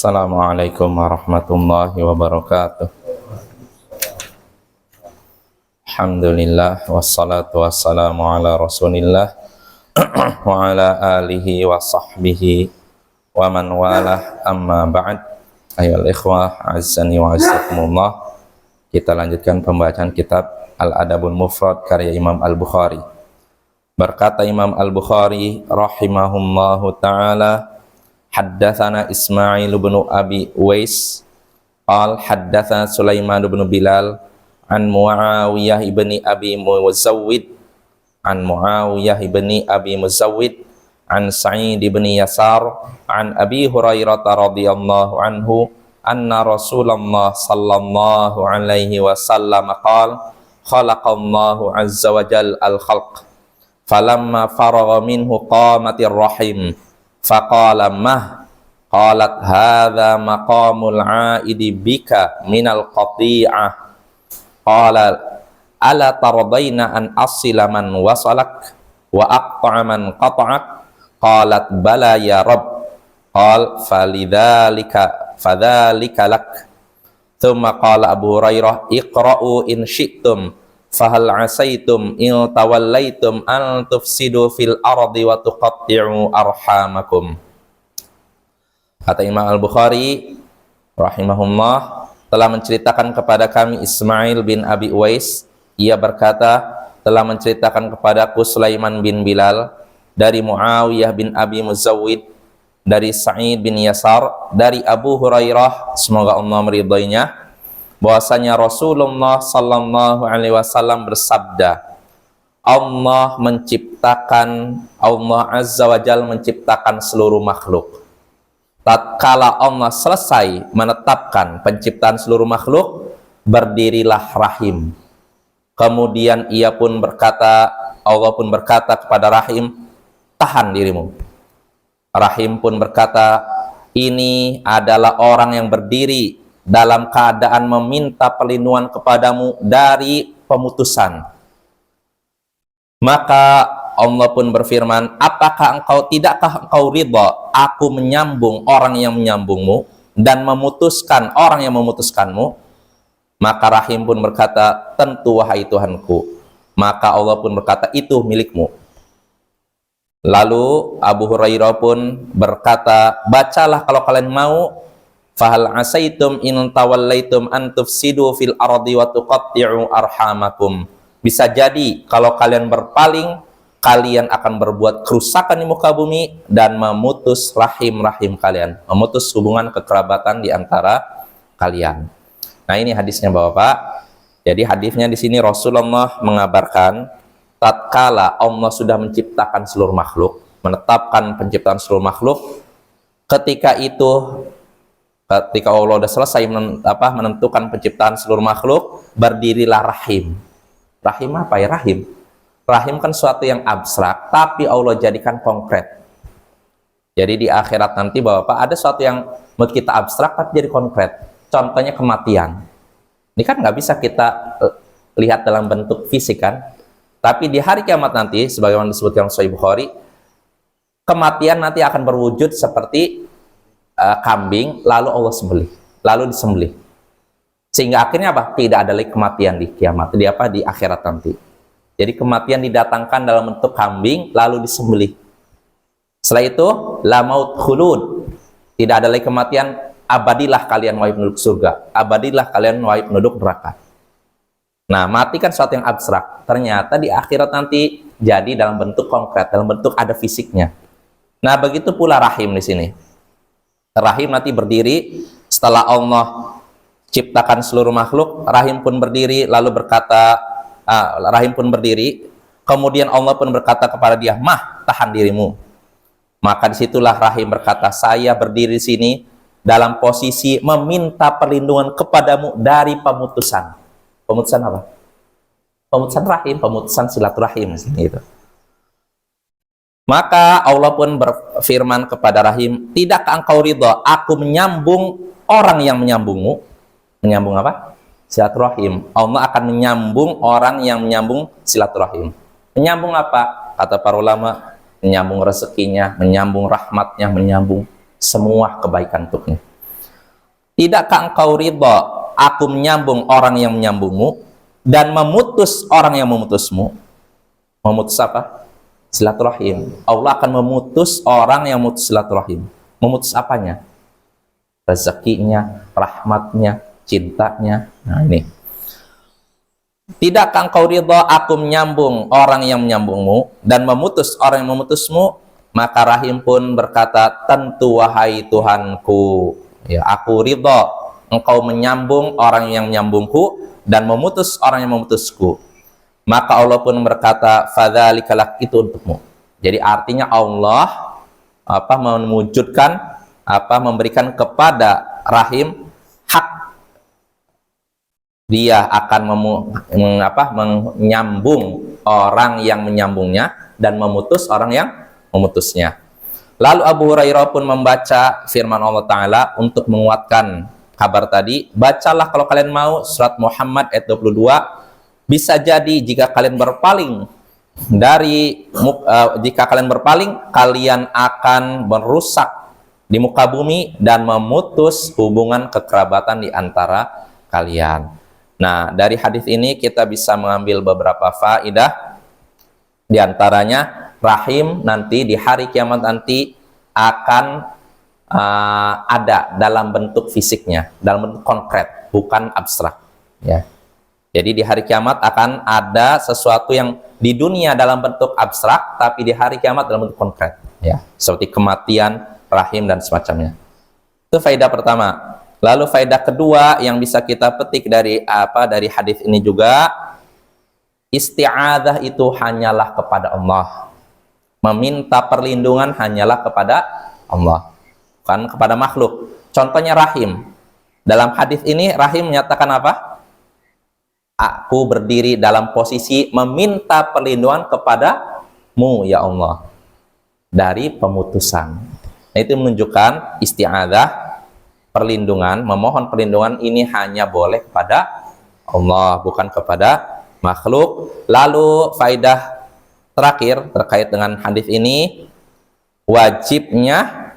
Assalamualaikum warahmatullahi wabarakatuh. Alhamdulillah wassalatu wassalamu ala Rasulillah wa ala alihi wa sahbihi wa man walah, amma ba'd. Ayyuhal ikhwah azzani wa azzakumullah. Kita lanjutkan pembacaan kitab Al-Adabul Mufrad karya Imam Al-Bukhari. Berkata Imam Al-Bukhari rahimahullahu ta'ala, haddatsana Ismail bin Abi Uwais qal haddatsana Sulaiman bin Bilal an Muawiyah ibni Abi Muzawwid an Muawiyah ibni Abi Muzawwid an Sa'id bin Yasar an Abi Hurairah radhiyallahu anhu anna Rasulullah sallallahu alaihi wasallam qala khalaqallahu azza wa jalla al-khalq falamma faragha minhu qamatir rahim faqala mah qalat hadza maqamul aidi bika minal qati'ah qala ala tardaina an asila man wasalak wa aqta'a man qata'ak qalat bala ya rabb qal fadzalika lak thumma qala Abu Hurairah iqra'u in syi'tum fahal asaitum in tawallaitum an tufsidu fil ardi wa tuqatti'u arhamakum. Kata Imam Al-Bukhari rahimahullah telah menceritakan kepada kami Ismail bin Abi Uwais, ia berkata telah menceritakan kepadaku Sulaiman bin Bilal dari Muawiyah bin Abi Muzawwid dari Sa'id bin Yasar dari Abu Hurairah, semoga Allah meridainya, bahwasanya Rasulullah sallallahu alaihi wasallam bersabda, Allah Azza wa Jalla menciptakan seluruh makhluk. Tatkala Allah selesai menetapkan penciptaan seluruh makhluk, berdirilah rahim. Kemudian Allah pun berkata kepada rahim, tahan dirimu. Rahim pun berkata, ini adalah orang yang berdiri dalam keadaan meminta perlindungan kepadamu dari pemutusan. Maka Allah pun berfirman, tidakkah engkau ridha aku menyambung orang yang menyambungmu dan memutuskan orang yang memutuskanmu? Maka rahim pun berkata, tentu wahai Tuhanku. Maka Allah pun berkata, itu milikmu. Lalu Abu Hurairah pun berkata, bacalah kalau kalian mau, fahal asaitum in tawallaitum an tufsidu fil ardi wa tuqatti'u arhamakum. Bisa jadi kalau kalian berpaling, kalian akan berbuat kerusakan di muka bumi dan memutus rahim-rahim kalian, memutus hubungan kekerabatan di antara kalian. Nah, ini hadisnya Bapak. Jadi hadisnya di sini Rasulullah mengabarkan tatkala Allah sudah menciptakan seluruh makhluk, menetapkan penciptaan seluruh makhluk, ketika Allah sudah selesai menentukan penciptaan seluruh makhluk, berdirilah rahim. Rahim apa ya? Rahim kan suatu yang abstrak, tapi Allah jadikan konkret. Jadi di akhirat nanti Bapak ada suatu yang menurut kita abstrak tapi jadi konkret. Contohnya kematian. Ini kan nggak bisa kita lihat dalam bentuk fisik kan? Tapi di hari kiamat nanti, sebagaimana disebutkan Sahih Bukhari, kematian nanti akan berwujud seperti kambing, lalu Allah disembelih. Sehingga akhirnya apa? Tidak ada lagi kematian di kiamat, di akhirat nanti. Jadi kematian didatangkan dalam bentuk kambing, lalu disembelih. Setelah itu, la maut khulud. Tidak ada lagi kematian, abadilah kalian wahai penduduk surga, abadilah kalian wahai penduduk neraka. Nah, mati kan sesuatu yang abstrak. Ternyata di akhirat nanti jadi dalam bentuk konkret, dalam bentuk ada fisiknya. Nah, begitu pula rahim di sini. Rahim nanti berdiri setelah Allah ciptakan seluruh makhluk, rahim pun berdiri lalu berkata, kemudian Allah pun berkata kepada dia, mah, tahan dirimu. Maka disitulah rahim berkata, saya berdiri di sini dalam posisi meminta perlindungan kepadamu dari pemutusan. Pemutusan apa? Pemutusan rahim, pemutusan silaturahim gitu. Maka Allah pun berfirman kepada rahim, tidakkah engkau ridha aku menyambung orang yang menyambungmu? Menyambung apa? Silaturahim. Allah akan menyambung orang yang menyambung silaturahim. Menyambung apa? Kata para ulama, menyambung rezekinya, menyambung rahmatnya, menyambung semua kebaikan untuknya. Tidakkah engkau ridha aku menyambung orang yang menyambungmu dan memutus orang yang memutusmu? Memutus apa? Silaturahim. Allah akan memutus orang yang memutus silaturahim. Memutus apanya? Rezekinya, rahmatnya, cintanya. Nah ini. Tidakkah engkau ridha aku menyambung orang yang menyambungmu dan memutus orang yang memutusmu? Maka Rahim pun berkata, tentu wahai Tuhanku, ya, aku ridha engkau menyambung orang yang menyambungku dan memutus orang yang memutusku. Maka Allah pun berkata, fadzalika lak, itu untukmu. Jadi artinya Allah mewujudkan memberikan kepada Rahim hak, dia akan menyambung orang yang menyambungnya dan memutus orang yang memutusnya. Lalu Abu Hurairah pun membaca firman Allah Ta'ala untuk menguatkan kabar tadi. Bacalah kalau kalian mau surat Muhammad ayat 22. Bisa jadi jika kalian berpaling kalian akan merusak di muka bumi dan memutus hubungan kekerabatan di antara kalian. Nah, dari hadis ini kita bisa mengambil beberapa faedah. Di antaranya, Rahim nanti di hari kiamat nanti akan ada dalam bentuk fisiknya, dalam bentuk konkret, bukan abstrak. Ya. Jadi di hari kiamat akan ada sesuatu yang di dunia dalam bentuk abstrak, tapi di hari kiamat dalam bentuk konkret. Ya. Seperti kematian, rahim, dan semacamnya. Itu faedah pertama. Lalu faedah kedua yang bisa kita petik dari hadis ini juga, isti'adzah itu hanyalah kepada Allah. Meminta perlindungan hanyalah kepada Allah, bukan kepada makhluk. Contohnya Rahim. Dalam hadis ini Rahim menyatakan apa? Aku berdiri dalam posisi meminta perlindungan kepadamu ya Allah dari pemutusan. Nah, itu menunjukkan isti'adzah, perlindungan, memohon perlindungan ini hanya boleh kepada Allah, bukan kepada makhluk. Lalu faedah terakhir terkait dengan hadis ini, wajibnya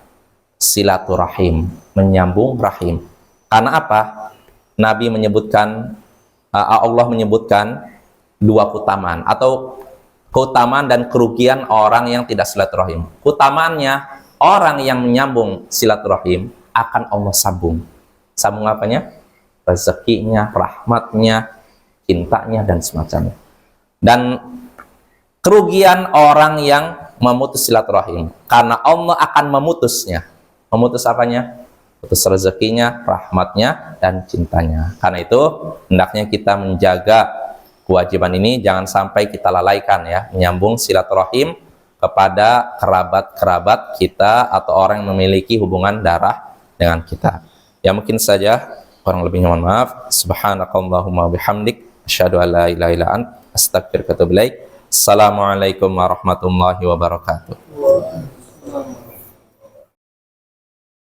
silaturahim, menyambung rahim. Karena apa? Nabi menyebutkan, Allah menyebutkan dua keutamaan atau keutamaan dan kerugian orang yang tidak silaturahim. Keutamaannya, orang yang menyambung silaturahim akan Allah sambung. Sambung apanya? Rezekinya, rahmatnya, cintanya, dan semacamnya. Dan kerugian orang yang memutus silaturahim, karena Allah akan memutusnya. Memutus apanya? Putus rezekinya, rahmatnya, dan cintanya. Karena itu hendaknya kita menjaga kewajiban ini, jangan sampai kita lalaikan ya, menyambung silaturahim kepada kerabat-kerabat kita atau orang yang memiliki hubungan darah dengan kita. Ya mungkin saja, kurang lebihnya mohon maaf. Subhanakallahumma bihamdik, asyhadu an la ilaha illa anta, astaghfiruka wa atubu ilaik. Assalamualaikum warahmatullahi wabarakatuh.